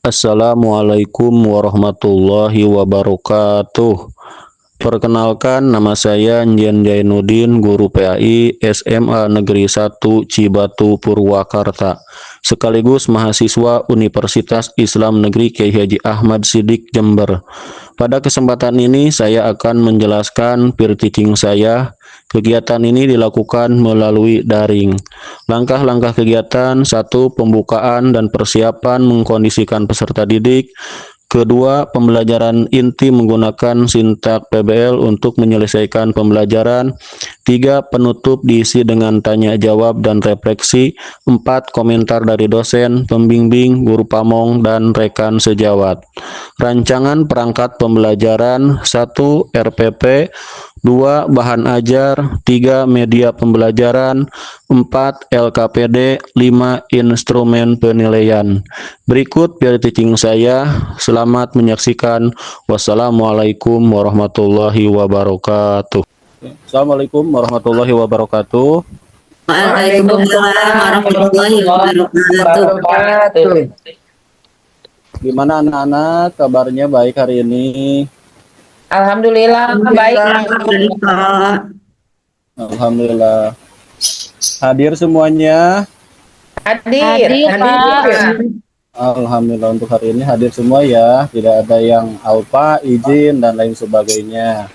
Assalamualaikum warahmatullahi wabarakatuh. Perkenalkan, nama saya Njen Jainuddin, guru PAI SMA Negeri 1 Cibatu Purwakarta, sekaligus mahasiswa Universitas Islam Negeri Kyai Haji Ahmad Siddiq Jember. Pada kesempatan ini saya akan menjelaskan peer teaching saya. Kegiatan ini dilakukan melalui daring. Langkah-langkah kegiatan: 1. Pembukaan dan persiapan mengkondisikan peserta didik. Kedua, pembelajaran inti menggunakan sintak PBL untuk menyelesaikan pembelajaran. 3. Penutup diisi dengan tanya jawab dan refleksi. 4. Komentar dari dosen, pembimbing, guru pamong, dan rekan sejawat. Rancangan perangkat pembelajaran: 1. RPP, 2. Bahan ajar, 3. Media pembelajaran, 4. LKPD, 5. Instrumen penilaian. Berikut peer teaching saya. Selamat menyaksikan. Wassalamualaikum warahmatullahi wabarakatuh. Assalamualaikum warahmatullahi wabarakatuh. Waalaikumsalam warahmatullahi wabarakatuh. Gimana anak-anak, kabarnya baik hari ini? Alhamdulillah baik. Alhamdulillah. Hadir semuanya? Hadir, Pak. Alhamdulillah untuk hari ini hadir semua ya. Tidak ada yang alpa, izin, dan lain sebagainya.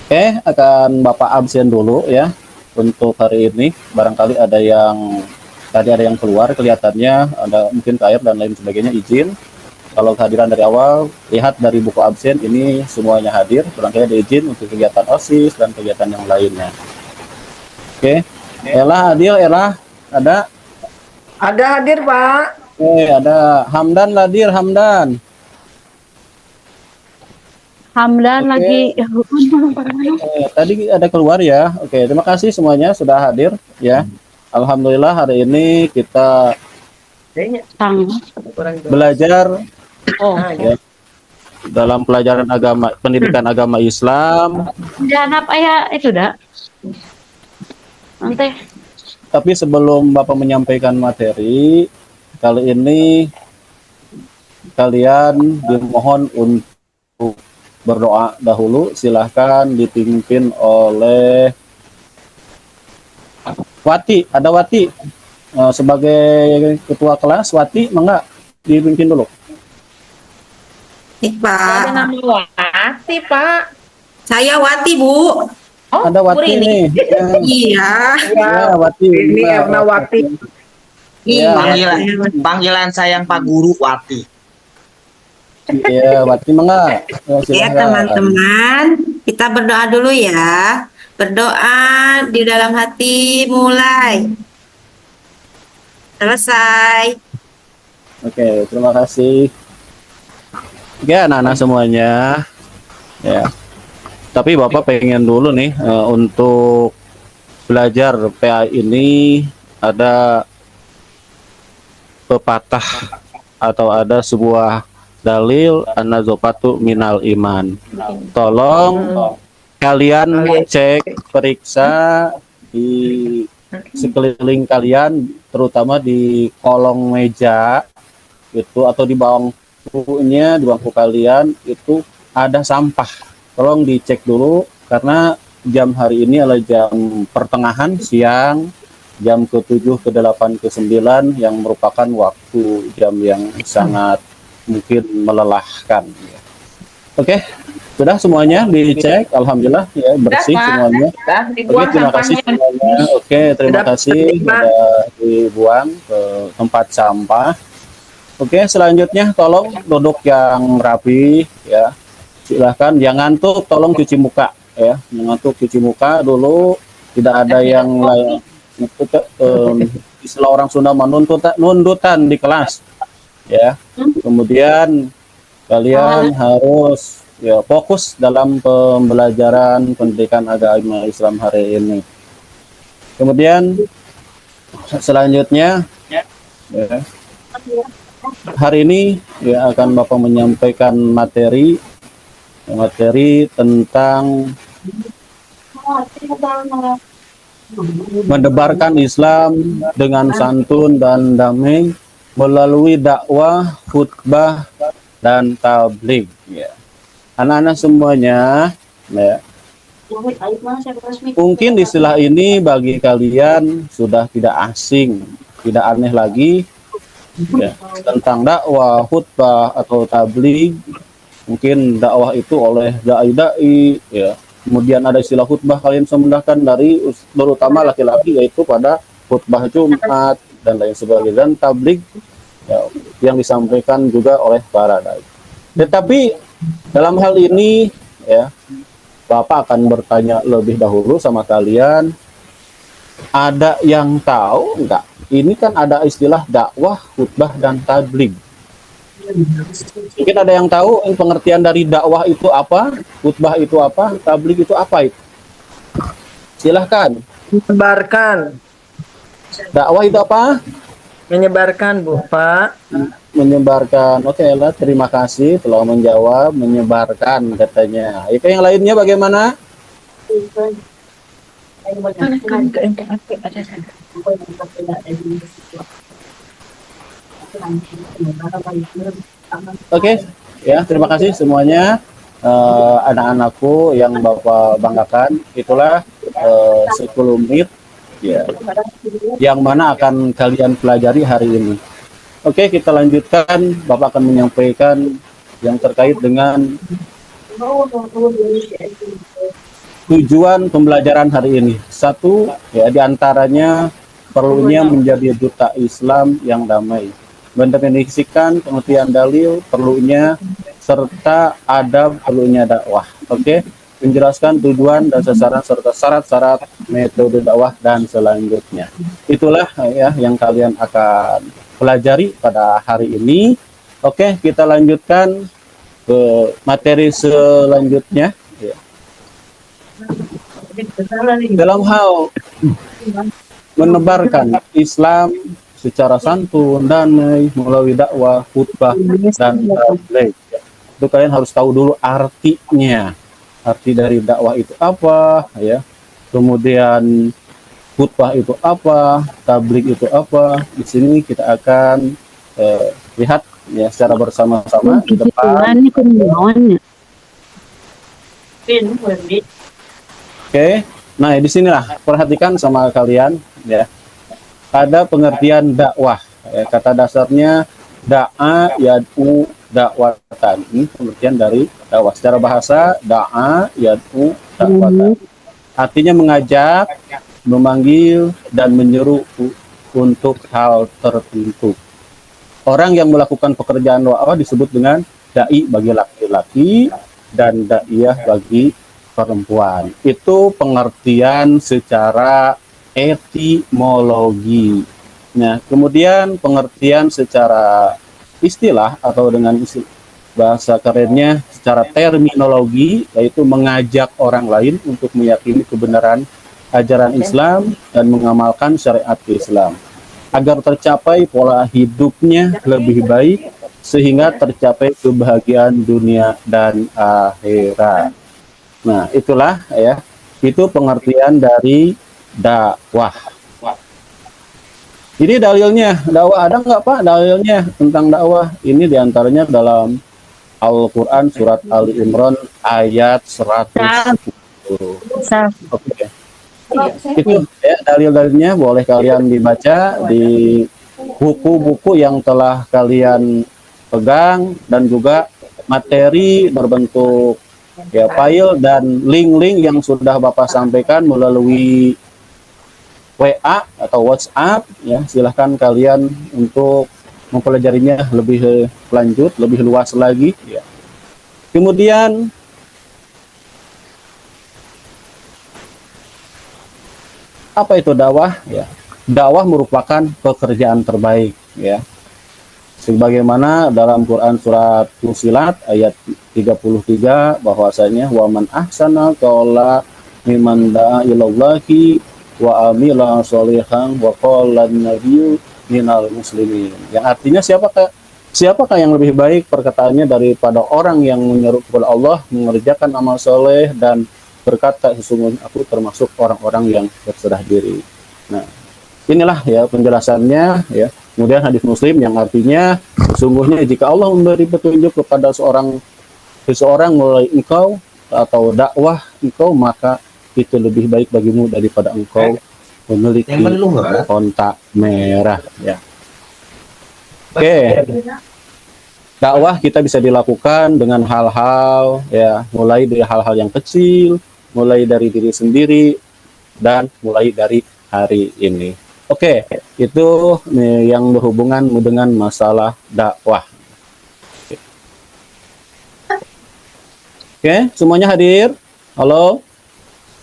Oke, akan Bapak absen dulu ya untuk hari ini. Barangkali ada yang tadi ada yang keluar kelihatannya, ada mungkin ke air dan lain sebagainya, izin. Kalau kehadiran dari awal, lihat dari buku absen ini semuanya hadir. Barangkali ada izin untuk kegiatan OSIS dan kegiatan yang lainnya. Oke, Ella, Adil, Ella, ada? Ada hadir, Pak. Ada Hamdan, Ladir, Hamdan. Hamdan lagi. Tadi ada keluar ya. Oke, terima kasih semuanya sudah hadir ya. Alhamdulillah hari ini kita belajar ya, dalam pelajaran agama, pendidikan agama Islam. Jangan apa ya itu dah. Nanti. Tapi sebelum Bapak menyampaikan materi, kali ini kalian dimohon untuk berdoa dahulu. Silahkan dipimpin oleh Wati. Ada Wati sebagai ketua kelas. Wati, mangga dipimpin dulu. Pak. Ada nama Wati, Pak. Saya Wati, Bu. Oh, ada Wati nih. Iya. Ya, Wati. Ini Erna Wati. Iya. Panggilan sayang Pak Guru Wati. Iya, Wati mangga. Ya, teman-teman, kita berdoa dulu ya. Berdoa di dalam hati, mulai. Selesai. Oke, terima kasih. Oke, anak-anak semuanya. Ya. Tapi Bapak pengen dulu nih untuk belajar PA ini ada pepatah atau ada sebuah dalil an-nazofatu minal iman. Tolong kalian cek, periksa di sekeliling kalian, terutama di kolong meja itu atau di bangkunya, di bangku kalian itu ada sampah. Tolong dicek dulu karena jam hari ini adalah jam pertengahan siang, jam ke-7, ke-8, ke-9 yang merupakan waktu jam yang sangat mungkin melelahkan. Oke, sudah semuanya dicek, alhamdulillah ya bersih semuanya. Oke, terima kasih semuanya. Oke, terima kasih sudah dibuang ke tempat sampah. Oke, selanjutnya tolong duduk yang rapi ya. Silahkan jangan ngantuk, tolong cuci muka ya. Ngantuk cuci muka dulu, tidak ada yang lain. Istilah orang Sunda nundutan di kelas ya. Kemudian kalian harus ya fokus dalam pembelajaran pendidikan agama Islam hari ini. Kemudian selanjutnya ya, hari ini ya akan Bapak menyampaikan materi tentang Mendebarkan Islam dengan santun dan damai melalui dakwah, khutbah, dan tabligh. Ya. Anak-anak semuanya, ya, mungkin istilah ini bagi kalian sudah tidak asing, tidak aneh lagi, ya, tentang dakwah, khutbah, atau tabligh. Mungkin dakwah itu oleh dai-dai, ya. Kemudian ada istilah khutbah, kalian bisa mendapatkan dari terutama laki-laki, yaitu pada khutbah Jumat dan lain sebagainya. Dan tabligh, ya, yang disampaikan juga oleh para dai. Tetapi dalam hal ini, ya, Bapak akan bertanya lebih dahulu sama kalian, ada yang tahu nggak? Ini kan ada istilah dakwah, khutbah, dan tabligh. Mungkin ada yang tahu pengertian dari dakwah itu apa, khutbah itu apa, tabligh itu apa itu? Silahkan. Menyebarkan. Dakwah itu apa? Menyebarkan, Bu, Pak. Menyebarkan. Oke lah, terima kasih telah menjawab. Menyebarkan katanya. Itu yang lainnya bagaimana? Oke, ya, terima kasih semuanya. Anak-anakku yang Bapak banggakan, itulah 10 menit, ya, yang mana akan kalian pelajari hari ini. Oke, kita lanjutkan. Bapak akan menyampaikan yang terkait dengan tujuan pembelajaran hari ini. Satu, ya, diantaranya perlunya menjadi duta Islam yang damai. Mendefinisikan pengertian dalil perlunya, serta adab perlunya dakwah. Oke, menjelaskan tujuan dan sasaran serta syarat-syarat metode dakwah dan selanjutnya. Itulah, ya, yang kalian akan pelajari pada hari ini. Oke, kita lanjutkan ke materi selanjutnya. Ya. Dalam hal menebarkan Islam secara santun, damai, melalui dakwah, khutbah, dan tabligh. Itu kalian harus tahu dulu artinya. Arti dari dakwah itu apa, ya. Kemudian khutbah itu apa, tabligh itu apa. Di sini kita akan lihat, ya, secara bersama-sama di depan. Oke. Nah, di sinilah perhatikan sama kalian, ya. Ada pengertian dakwah. Ya, kata dasarnya da'a yad'u dakwatan. Ini pengertian dari dakwah. Secara bahasa, da'a yad'u dakwatan. Artinya mengajak, memanggil, dan menyeru untuk hal tertentu. Orang yang melakukan pekerjaan dakwah disebut dengan dai bagi laki-laki dan daiyah bagi perempuan. Itu pengertian secara etimologi. Nah, kemudian pengertian secara istilah atau dengan bahasa kerennya secara terminologi, yaitu mengajak orang lain untuk meyakini kebenaran ajaran Islam dan mengamalkan syariat Islam agar tercapai pola hidupnya lebih baik sehingga tercapai kebahagiaan dunia dan akhirat. Nah, itulah, ya, itu pengertian dari dakwah. Ini dalilnya, dakwah ada nggak Pak dalilnya tentang dakwah? Ini diantaranya dalam Al-Quran surat Ali Imran ayat 110. Oke. Itu, ya, dalil-dalilnya boleh kalian dibaca di buku-buku yang telah kalian pegang, dan juga materi berbentuk, ya, file dan link-link yang sudah Bapak sampaikan melalui WA atau WhatsApp, ya. Silahkan kalian untuk mempelajarinya lebih lanjut, lebih luas lagi, ya. Kemudian apa itu dakwah? Ya, dakwah merupakan pekerjaan terbaik, ya. Sebagaimana dalam Quran surat Fussilat ayat 33 bahwasanya wa man ahsana qawla mimman da'a ilallahi wa amila sholihan wa qala nabiyyu minal muslimin. Yang artinya siapakah yang lebih baik perkataannya daripada orang yang menyeru kepada Allah, mengerjakan amal soleh dan berkata, sesungguhnya aku termasuk orang-orang yang berserah diri. Nah, inilah ya penjelasannya ya. Kemudian hadis Muslim yang artinya sesungguhnya jika Allah memberi petunjuk kepada seseorang mulai engkau atau dakwah engkau, maka itu lebih baik bagimu daripada engkau memiliki kontak merah ya. Oke. Dakwah kita bisa dilakukan dengan hal-hal ya, mulai dari hal-hal yang kecil, mulai dari diri sendiri, dan mulai dari hari ini. Oke, itu yang berhubungan dengan masalah dakwah. Oke, semuanya hadir? Halo?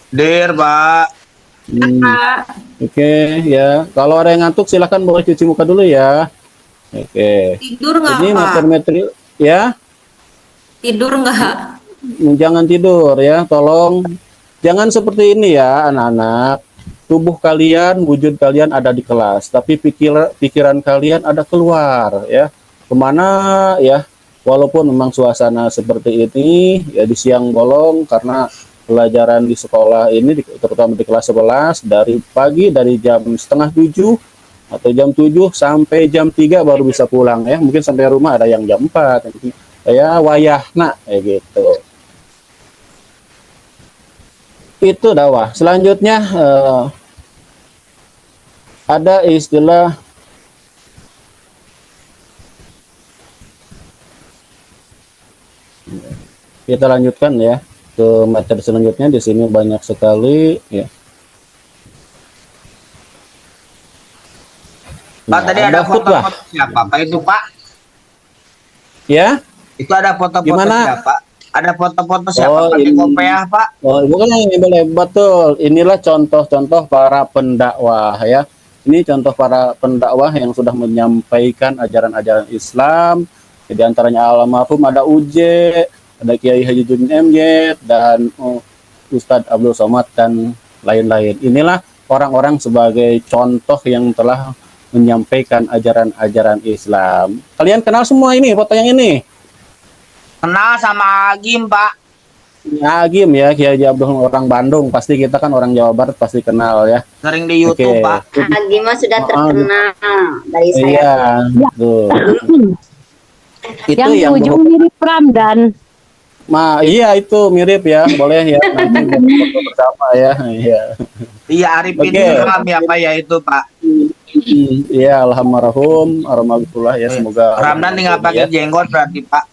Dir, Pak. Oke, ya. Kalau ada yang ngantuk silahkan boleh cuci muka dulu ya. Oke. Tidur nggak, Ini Pak? materi ya. Tidur nggak? Jangan tidur ya, tolong. Jangan seperti ini ya, anak-anak. Tubuh kalian, wujud kalian ada di kelas, tapi pikiran kalian ada keluar ya. Kemana ya? Walaupun memang suasana seperti ini ya di siang bolong karena pelajaran di sekolah ini terutama di kelas 11 dari pagi dari jam setengah 7 atau jam 7 sampai jam 3 baru bisa pulang ya. Mungkin sampai rumah ada yang jam 4 ya, wayah nak kayak gitu. Itu dakwah. Selanjutnya ada istilah kita lanjutkan ya ke materi selanjutnya. Di sini banyak sekali ya. Pak, tadi ada foto-foto siapa? Pak itu, Pak? Ya? Itu ada foto-foto siapa? Ada foto-foto siapa pakai kopiah, Pak? Oh, bukan yang boleh, betul. Inilah contoh-contoh para pendakwah ya. Ini contoh para pendakwah yang sudah menyampaikan ajaran-ajaran Islam. Di antaranya almarhum ada Uje, ada Kiai Haji Judin MJ, dan Ustadz Abdul Somad dan lain-lain. Inilah orang-orang sebagai contoh yang telah menyampaikan ajaran-ajaran Islam. Kalian kenal semua ini, foto yang ini? Kenal sama Agim, Pak. Ya, Agim ya, Kiai Haji Abdul, orang Bandung. Pasti kita kan orang Jawa Barat, pasti kenal ya. Sering di YouTube, Pak. Agim sudah terkenal dari saya. Iya, tuh. Itu yang di ujung mirip Ramdan. Iya itu mirip ya, boleh ya nanti foto bersama ya. Iya. Iya, Arifin Ilham ya, Pak ya itu, Pak. Iya, alhamdulillah, alhamdulillah ya, semoga. Ramdan tinggal pakai jenggot berarti, Pak.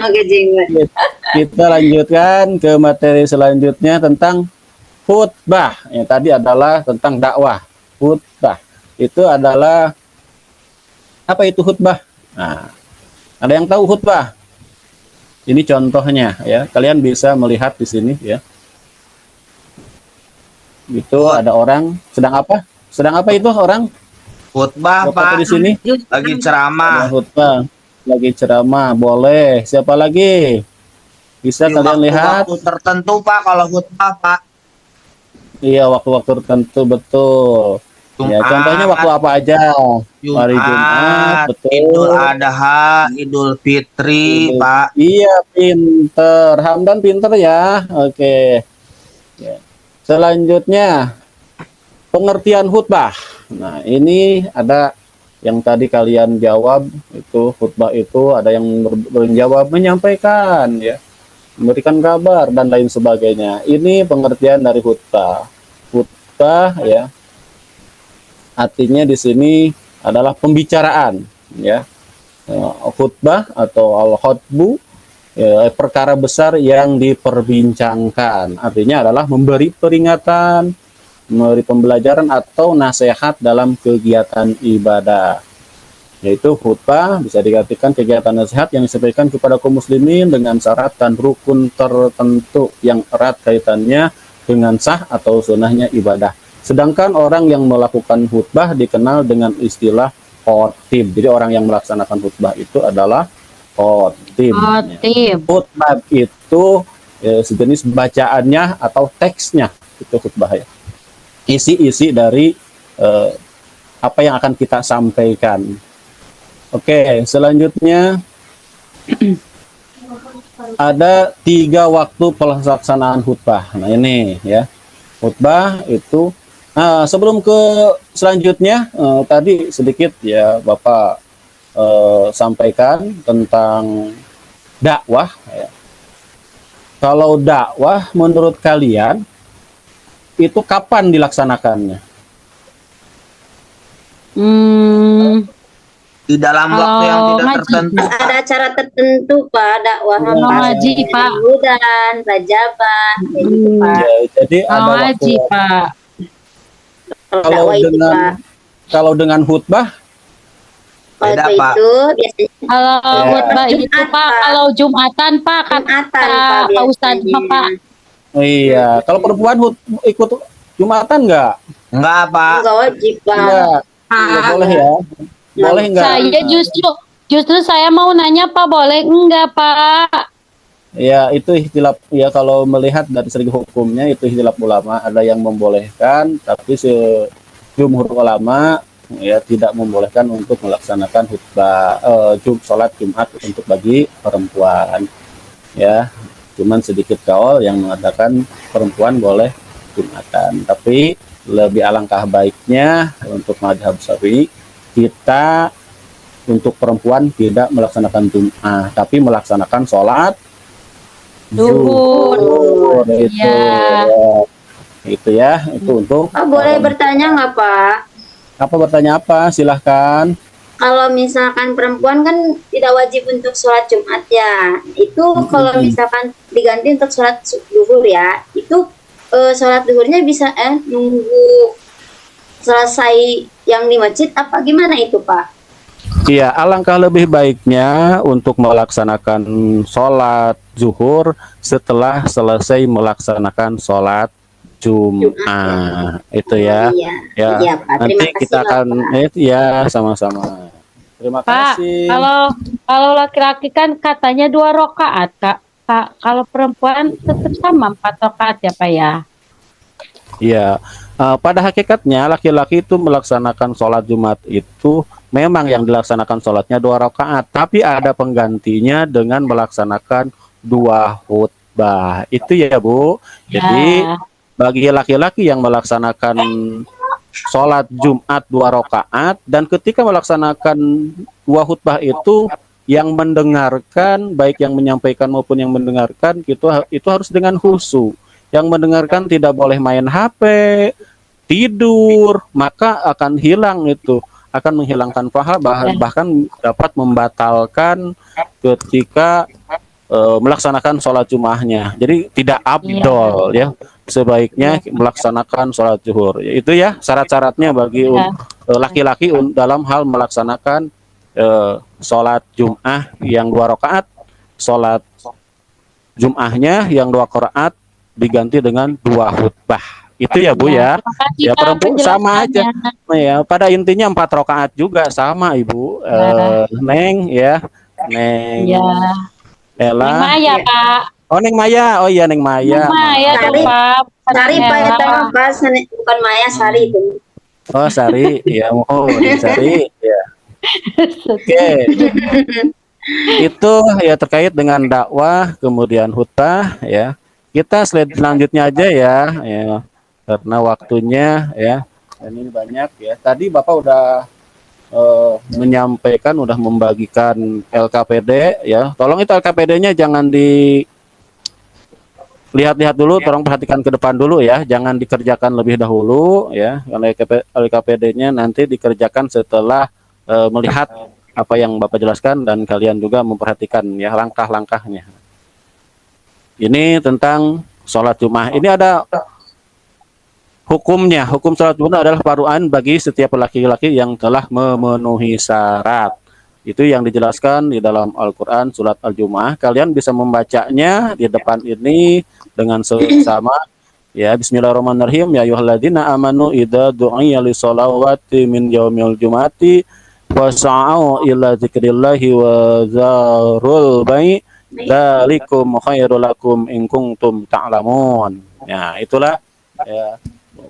Pakai jenggot. Kita lanjutkan ke materi selanjutnya tentang khutbah. Yang tadi adalah tentang dakwah. Khutbah itu adalah apa itu khutbah? Nah, ada yang tahu khutbah? Ini contohnya ya. Kalian bisa melihat di sini ya. Itu ada orang sedang apa? Sedang apa itu orang? Khutbah, Pak. Di sini lagi ceramah. Khutbah. Lagi ceramah, boleh. Siapa lagi? Bisa Di kalian lihat? waktu tertentu, Pak, kalau khutbah, Pak. Iya, waktu-waktu tertentu, betul. Ya, contohnya waktu apa aja? Hari Jumat, betul. Idul Adha, Idul Fitri, Pak. Iya, pinter. Hamdan pinter ya. Oke. Ya. Selanjutnya, pengertian khutbah. Nah, ini ada yang tadi kalian jawab, itu khutbah itu ada yang menjawab menyampaikan ya, memberikan kabar dan lain sebagainya. Ini pengertian dari khutbah. Khutbah ya, artinya di sini adalah pembicaraan ya. Khutbah atau al-khutbu ya, perkara besar yang diperbincangkan. Artinya adalah memberi peringatan, memberi pembelajaran atau nasihat dalam kegiatan ibadah. Yaitu khutbah bisa diartikan kegiatan nasihat yang disampaikan kepada kaum muslimin dengan syarat dan rukun tertentu yang erat kaitannya dengan sah atau sunnahnya ibadah. Sedangkan orang yang melakukan khutbah dikenal dengan istilah khotib. Jadi orang yang melaksanakan khutbah itu adalah khotib. Khutbah itu sejenis bacaannya atau teksnya, itu khutbah ya. Isi-isi dari apa yang akan kita sampaikan. Oke, selanjutnya ada 3 waktu pelaksanaan khutbah. Nah ini ya, khutbah itu. Nah, sebelum ke selanjutnya, tadi sedikit ya Bapak sampaikan tentang dakwah. Ya. Kalau dakwah menurut kalian itu kapan dilaksanakannya? Di dalam waktu yang Kalau tidak ngaji. tertentu. Ada acara tertentu Pak, dakwah Kalau ngaji, Pak. bulan, rajabah, kayak gitu Pak. Ya, jadi Kalau ada waktu. ngaji, Pak. Kalau Kalau dakwah itu dengan Pak, kalau dengan khutbah, kalau Beda, itu Pak. biasanya Kalau Ya. khutbah itu, Jumat, Pak, Pak. kalau Jumatan, Pak, kata Jumatan Pak Pak Ustadz, biasanya. Pak. iya. Kalau perempuan ikut Jumatan nggak? Enggak, Pak. Enggak wajib Pak. Enggak. Ya, boleh ya. Boleh nggak? Saya justru saya mau nanya, Pak, boleh enggak, Pak? Ya, itu ikhtilaf ya, kalau melihat dari segi hukumnya itu ikhtilaf ulama, ada yang membolehkan tapi sejumhur ulama ya tidak membolehkan untuk melaksanakan khutbah sholat Jumat untuk bagi perempuan. Ya, cuman sedikit kaul yang mengatakan perempuan boleh Jumatan, tapi lebih alangkah baiknya untuk mazhab Syafi'i kita untuk perempuan tidak melaksanakan Jumat tapi melaksanakan sholat Zuhur. Zuhur. Itu Ya. itu ya, itu untuk Pak boleh bertanya nggak Pak? apa, bertanya apa, silahkan. Kalau misalkan perempuan kan tidak wajib untuk sholat Jumat ya. Itu kalau misalkan diganti untuk sholat zuhur ya, itu sholat zuhurnya bisa nunggu selesai yang di masjid apa gimana itu Pak? Iya, alangkah lebih baiknya untuk melaksanakan sholat zuhur setelah selesai melaksanakan sholat Jumat. Itu ya. Iya, Ya, iya Pak. nanti Terima kasih kita akan Pak. ya sama-sama. Terima Pak, kasih. kalau laki-laki kan katanya 2 rakaat, Kak. Kalau perempuan tetap sama 4 rakaat ya, Pak ya. Iya, pada hakikatnya laki-laki itu melaksanakan sholat Jumat itu memang yang dilaksanakan sholatnya 2 rakaat, tapi ada penggantinya dengan melaksanakan 2 khutbah. Itu ya Bu. Jadi Ya. bagi laki-laki yang melaksanakan sholat Jumat 2 rakaat dan ketika melaksanakan 2 khutbah itu yang mendengarkan, baik yang menyampaikan maupun yang mendengarkan, itu harus dengan khusyuk. Yang mendengarkan tidak boleh main HP, tidur, maka akan hilang itu, akan menghilangkan pahala, bahkan dapat membatalkan ketika melaksanakan sholat Jumatnya. Jadi tidak abdol ya, sebaiknya melaksanakan sholat zuhur. Itu ya syarat-syaratnya bagi laki-laki dalam hal melaksanakan sholat Jum'ah yang 2 rakaat, sholat Jum'ahnya yang 2 rakaat diganti dengan 2 khutbah. Itu ya Bu ya. Terima kasih, Ya Pak, perempuan sama aja. penjelasannya. Ya, pada intinya 4 rakaat juga sama Ibu. Neng ya. Neng Ya. Ella. Neng Maya, Pak. Oh Neng Maya. Oh iya Neng Maya. Neng Maya Sari. tuh, Pak. Sari Pak ya Ella. Pak, bukan Maya Sari itu. Oh Sari. Ya, oh Neng Sari. Ya. Oke. Itu ya terkait dengan dakwah, kemudian khutbah ya. Kita slide selanjutnya aja ya, karena waktunya ya. Dan ini banyak ya. Tadi Bapak udah menyampaikan, udah membagikan LKPD ya. Tolong itu LKPD-nya jangan dilihat-lihat dulu, tolong perhatikan ke depan dulu ya. Jangan dikerjakan lebih dahulu ya. Karena LKPD-nya nanti dikerjakan setelah melihat apa yang Bapak jelaskan dan kalian juga memperhatikan ya langkah-langkahnya. Ini tentang sholat Jumat. Ini ada hukumnya. Hukum sholat Jumat adalah faru'an bagi setiap laki-laki yang telah memenuhi syarat. Itu yang dijelaskan di dalam Al-Quran surat Al-Jumu'ah. Kalian bisa membacanya di depan ini dengan sama. Ya, bismillahirrahmanirrahim. Ya ayyuhalladzina amanu idza du'iya lis-sholawati min yaumil jumu'ati fas'au ila dzikrillahi wa zarul bai' dzalikum khairul lakum in kuntum ta'lamun. Ya, itulah ya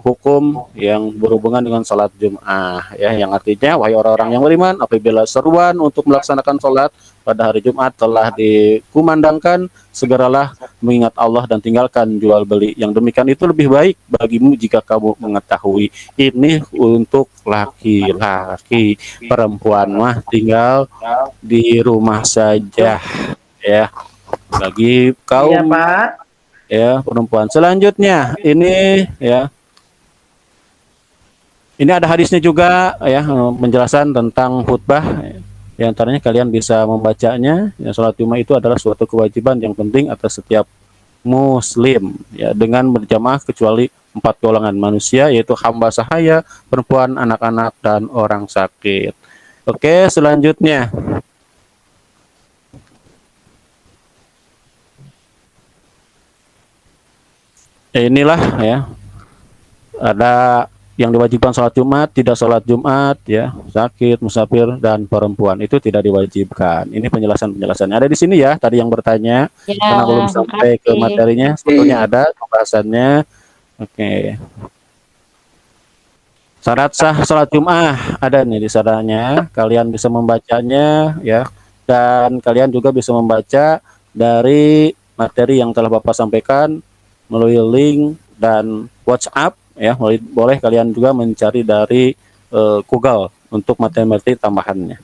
hukum yang berhubungan dengan sholat Jum'ah ya, yang artinya wahai orang-orang yang beriman, apabila seruan untuk melaksanakan sholat pada hari Jumat telah dikumandangkan, segeralah mengingat Allah dan tinggalkan jual beli. Yang demikian itu lebih baik bagimu jika kamu mengetahui. Ini untuk laki-laki, perempuan mah tinggal di rumah saja ya. Bagi Iya, kaum Pak. ya perempuan. Selanjutnya ini ya, ini ada hadisnya juga ya, penjelasan tentang khutbah. Di antaranya kalian bisa membacanya. Ya, sholat Jumat itu adalah suatu kewajiban yang penting atas setiap muslim ya, dengan berjamaah kecuali 4 golongan manusia, yaitu hamba sahaya, perempuan, anak-anak, dan orang sakit. Oke, selanjutnya. Inilah ya, ada yang diwajibkan sholat Jumat, tidak sholat Jumat ya, sakit, musafir, dan perempuan itu tidak diwajibkan. Ini penjelasannya ada di sini ya. Tadi yang bertanya Ya, karena belum sampai ke makasih. materinya, sebetulnya ada pembahasannya. Oke. Syarat sah sholat Jumat ada nih di syaratnya. Kalian bisa membacanya ya, dan kalian juga bisa membaca dari materi yang telah Bapak sampaikan melalui link dan WhatsApp ya. Boleh kalian juga mencari dari Google untuk materi-materi tambahannya.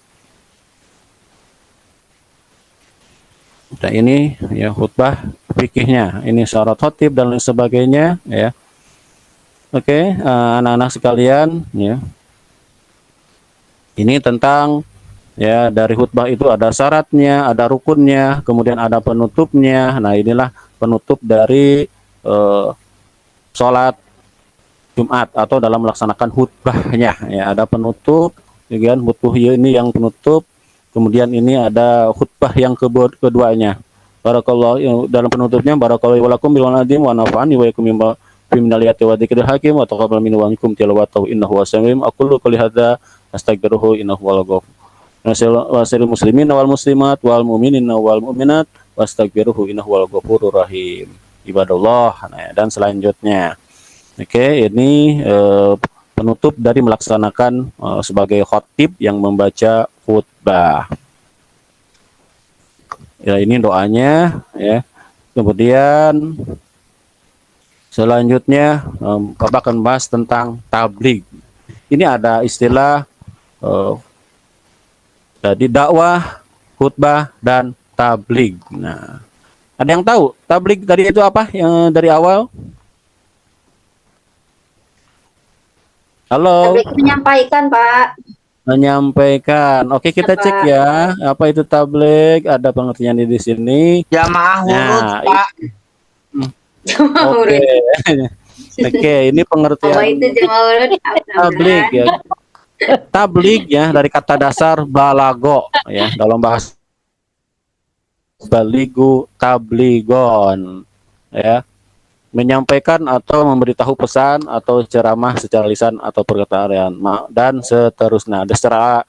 Nah, ini ya khutbah fikihnya, ini syarat khotib dan lain sebagainya ya. Oke, anak-anak sekalian ya. Ini tentang ya, dari khutbah itu ada syaratnya, ada rukunnya, kemudian ada penutupnya. Nah, inilah penutup dari sholat Jumat atau dalam melaksanakan khutbahnya ya, ada penutup, kemudian khutbah ini yang penutup, kemudian ini ada khutbah yang keduanya. Barakallahu dalam penutupnya, barakallahu walakum bil nadim wa nafa'ani wa yakum biminal ayati wa dzikril hakim wa taqabbal minni wa minkum tilawatahu innahu wasami'un aqulu qouli hadza astaghfiruhu innahu wal ghafur. Wassalamu muslimin wal muslimat wal mu'minin wal mu'minat wastaghfiruhu innahu wal ghafurur rahim. Ibadallah. Nah, dan selanjutnya, oke, ini penutup dari melaksanakan sebagai khatib yang membaca khutbah. Ya, ini doanya ya. Kemudian selanjutnya Bapak akan bahas tentang tabligh. Ini ada istilah jadi dakwah, khutbah, dan tabligh. Nah, ada yang tahu tabligh tadi itu apa yang dari awal? Halo. Tablik menyampaikan, Pak. Menyampaikan. Oke, kita Apa? cek ya. Apa itu tabligh? Ada pengertiannya di sini. Jamaah huruf, Nah, Pak. Oke. Oke, ini pengertian Apa itu jamaah urut? tabligh ya. Tabligh ya dari kata dasar balago ya, dalam bahasa baligu tabligon ya, menyampaikan atau memberitahu pesan atau ceramah secara lisan atau perkataan dan seterusnya. Secara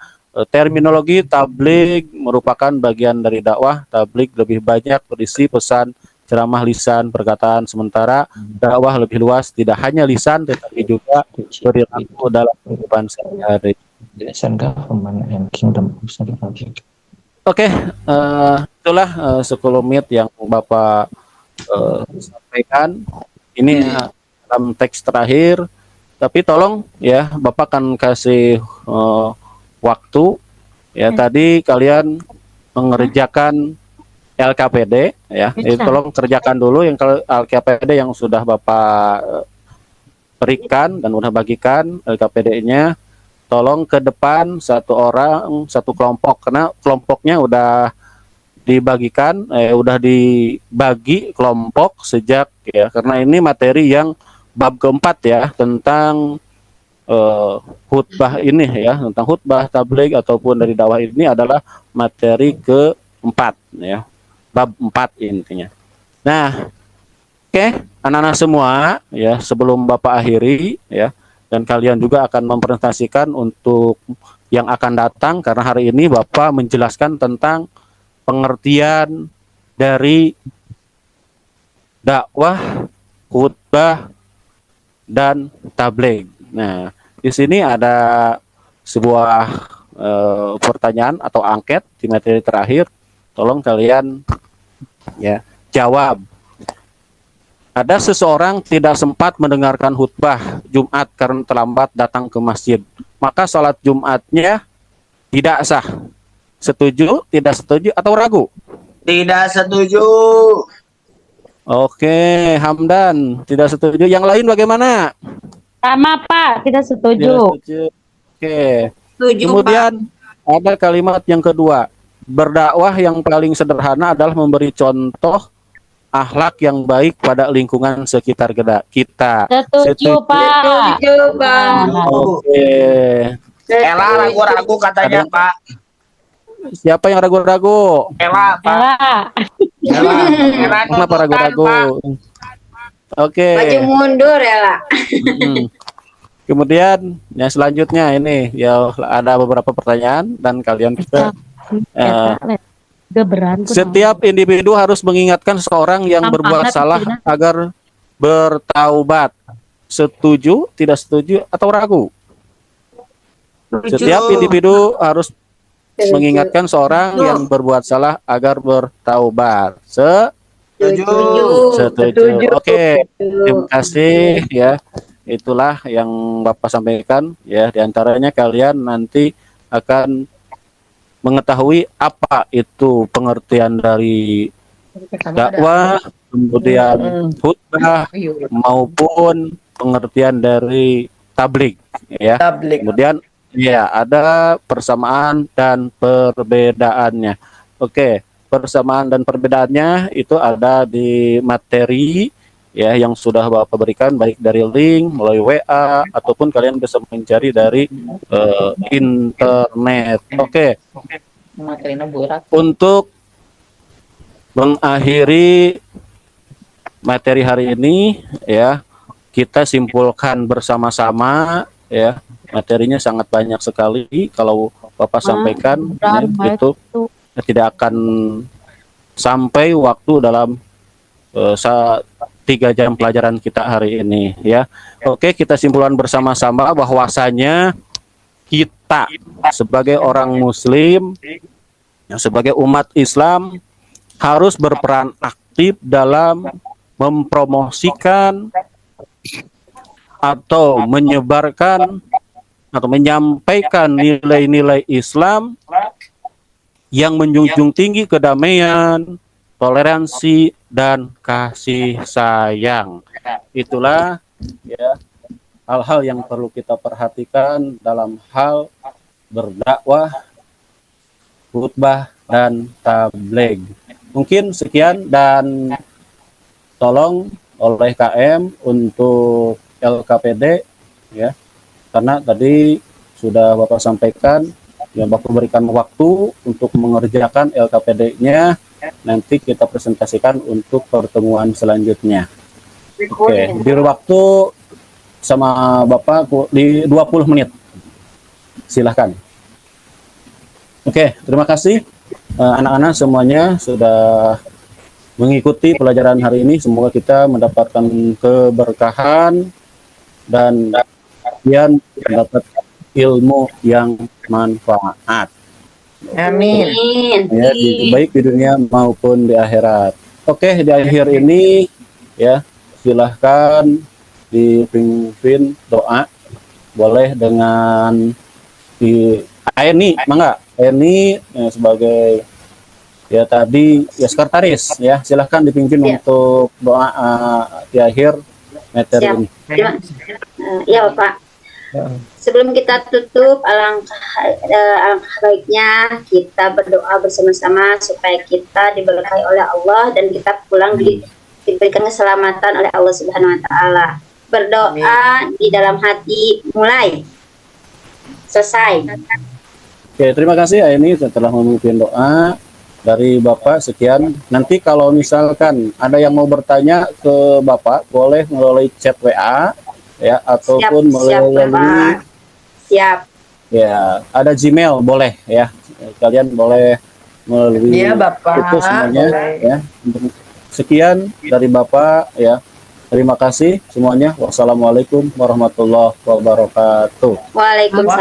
terminologi, tabligh merupakan bagian dari dakwah. Tabligh lebih banyak berisi pesan, ceramah, lisan, perkataan, sementara dakwah lebih luas, tidak hanya lisan tetapi juga perilaku dalam kehidupan sehari-hari. Government and Kingdom of Saudi Arabia. Oke, itulah sekelumit yang Bapak sampaikan. Ini dalam teks terakhir, tapi tolong ya Bapak akan kasih waktu ya. Tadi kalian mengerjakan LKPD ya, itu tolong kerjakan dulu yang LKPD yang sudah Bapak berikan dan udah bagikan LKPD-nya. Tolong ke depan satu orang satu kelompok, karena kelompoknya udah dibagikan, udah dibagi kelompok sejak ya, karena ini materi yang bab keempat ya, tentang khutbah ini ya, tentang khutbah tabligh ataupun dari dakwah ini adalah materi keempat ya, bab 4 intinya. Nah, oke, anak-anak semua ya, sebelum Bapak akhiri ya, dan kalian juga akan mempresentasikan untuk yang akan datang, karena hari ini Bapak menjelaskan tentang pengertian dari dakwah, khutbah, dan tabligh. Nah, di sini ada sebuah pertanyaan atau angket di materi terakhir. Tolong kalian ya jawab. Ada seseorang tidak sempat mendengarkan khutbah Jumat karena terlambat datang ke masjid. Maka sholat Jumatnya tidak sah. Setuju, tidak setuju, atau ragu? Tidak setuju. Oke, Hamdan tidak setuju. Yang lain bagaimana? Sama Pak, tidak Tidak setuju. setuju. Oke. Setuju, Kemudian ada kalimat yang kedua. Berdakwah yang paling sederhana adalah memberi contoh akhlak yang baik pada lingkungan sekitar kita. Setuju Pak. Setuju, Pak. Oke. Ella ragu-ragu katanya, Ada- Pak. Siapa yang ragu-ragu? Ella, Pak. Ella. Ella Kenapa tuntutan, ragu-ragu? Pak. Oke. Maju mundur ya lah. Hmm. Kemudian yang selanjutnya ini ya ada beberapa pertanyaan dan kalian bisa Geberan. setiap individu harus mengingatkan seseorang yang Tanpa berbuat hati, salah tidak. agar bertaubat. Setuju, tidak setuju, atau ragu? Setiap individu harus mengingatkan seorang yang berbuat salah agar bertaubat. Setuju. Setuju. Oke, terima kasih ya. Itulah yang Bapak sampaikan ya. Di antaranya kalian nanti akan mengetahui apa itu pengertian dari dakwah, kemudian khutbah maupun pengertian dari tabligh ya. Tablik. Kemudian ya ada persamaan dan perbedaannya. Oke, persamaan dan perbedaannya itu ada di materi ya yang sudah Bapak berikan baik dari link melalui WA ataupun kalian bisa mencari dari internet. Oke. Untuk mengakhiri materi hari ini ya, kita simpulkan bersama-sama ya. Materinya sangat banyak sekali kalau Bapak sampaikan ya, itu tidak akan sampai waktu dalam 3 jam pelajaran kita hari ini ya. Oke, kita simpulkan bersama-sama bahwasanya kita sebagai orang muslim sebagai umat Islam harus berperan aktif dalam mempromosikan atau menyebarkan atau menyampaikan nilai-nilai Islam yang menjunjung tinggi kedamaian, toleransi, dan kasih sayang. Itulah ya hal-hal yang perlu kita perhatikan dalam hal berdakwah, khutbah, dan tabligh. Mungkin sekian dan tolong oleh KM untuk LKPD ya. Karena tadi sudah Bapak sampaikan yang Bapak berikan waktu untuk mengerjakan LKPD-nya, nanti kita presentasikan untuk pertemuan selanjutnya. Oke, diberi waktu sama Bapak di 20 menit. Silahkan. Oke, terima kasih anak-anak semuanya sudah mengikuti pelajaran hari ini. Semoga kita mendapatkan keberkahan dan kalian mendapat ilmu yang manfaat. Amin. Ya, baik di dunia maupun di akhirat. Oke, di akhir ini ya silahkan dipimpin doa. Boleh dengan di Aeni, mangga. Aeni sebagai ya tadi ya sekretaris ya, silahkan dipimpin untuk doa di akhir materi Siap. ini. Ya Bapak. Sebelum kita tutup, alangkah baiknya kita berdoa bersama-sama supaya kita diberkahi oleh Allah dan kita pulang diberikan keselamatan oleh Allah Subhanahu wa taala. Berdoa di dalam hati mulai. Selesai. Oke, terima kasih Aini telah memimpin doa dari Bapak. Sekian. Nanti kalau misalkan ada yang mau bertanya ke Bapak, boleh melalui chat WA ya ataupun melalui Siap. ya ada Gmail boleh ya. Kalian boleh melalui Iya Bapak. itu semuanya Boleh. ya. Sekian dari Bapak ya. Terima kasih semuanya. Wassalamualaikum warahmatullahi wabarakatuh. Waalaikumsalam.